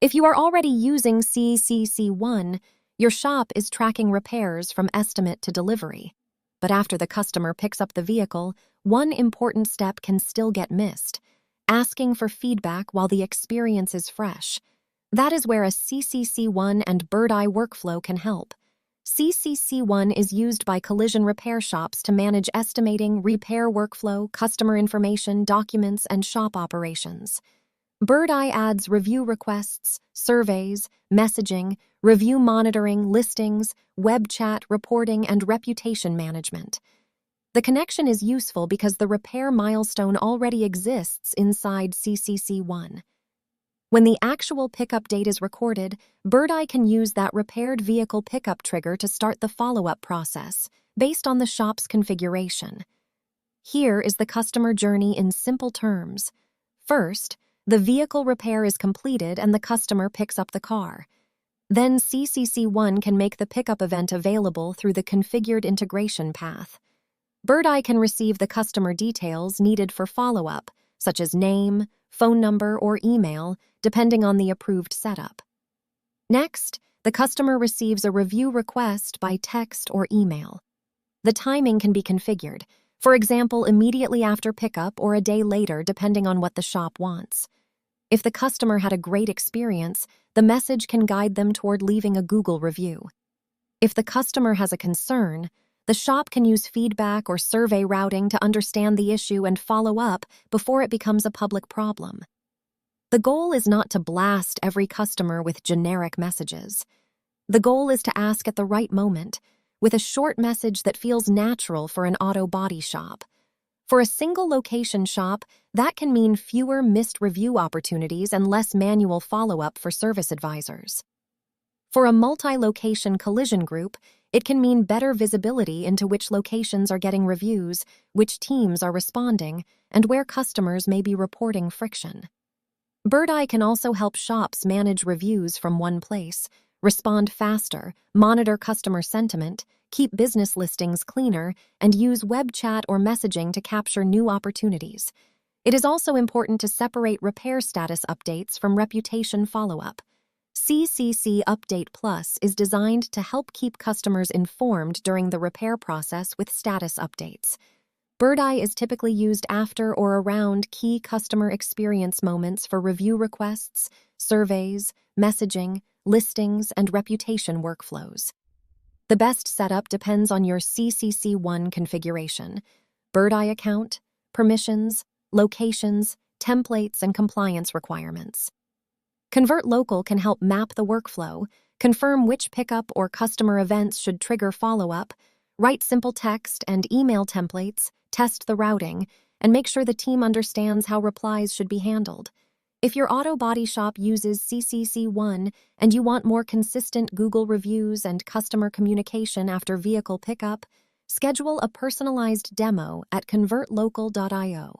If you are already using CCC ONE, your shop is tracking repairs from estimate to delivery. But after the customer picks up the vehicle, one important step can still get missed: asking for feedback while the experience is fresh. That is where a CCC ONE and Birdeye workflow can help. CCC ONE is used by collision repair shops to manage estimating, repair workflow, customer information, documents, and shop operations. Birdeye adds review requests, surveys, messaging, review monitoring, listings, web chat, reporting, and reputation management. The connection is useful because the repair milestone already exists inside CCC ONE. When the actual pickup date is recorded, Birdeye can use that repaired vehicle pickup trigger to start the follow-up process, based on the shop's configuration. Here is the customer journey in simple terms. First, the vehicle repair is completed and the customer picks up the car. Then CCC ONE can make the pickup event available through the configured integration path. Birdeye can receive the customer details needed for follow-up, such as name, phone number, or email, depending on the approved setup. Next, the customer receives a review request by text or email. The timing can be configured, for example, immediately after pickup or a day later, depending on what the shop wants. If the customer had a great experience, the message can guide them toward leaving a Google review. If the customer has a concern, the shop can use feedback or survey routing to understand the issue and follow up before it becomes a public problem. The goal is not to blast every customer with generic messages. The goal is to ask at the right moment, with a short message that feels natural for an auto body shop. For a single location shop, that can mean fewer missed review opportunities and less manual follow-up for service advisors. For a multi-location collision group, it can mean better visibility into which locations are getting reviews, which teams are responding, and where customers may be reporting friction. Birdeye can also help shops manage reviews from one place, respond faster, monitor customer sentiment, keep business listings cleaner, and use web chat or messaging to capture new opportunities. It is also important to separate repair status updates from reputation follow-up. CCC UpdatePlus is designed to help keep customers informed during the repair process with status updates. Birdeye is typically used after or around key customer experience moments for review requests, surveys, messaging, listings, and reputation workflows. The best setup depends on your CCC ONE configuration, Birdeye account, permissions, locations, templates, and compliance requirements. ConvertLocal can help map the workflow, confirm which pickup or customer events should trigger follow-up, write simple text and email templates, test the routing, and make sure the team understands how replies should be handled. If your auto body shop uses CCC ONE and you want more consistent Google reviews and customer communication after vehicle pickup, schedule a personalized demo at ConvertLocal.io.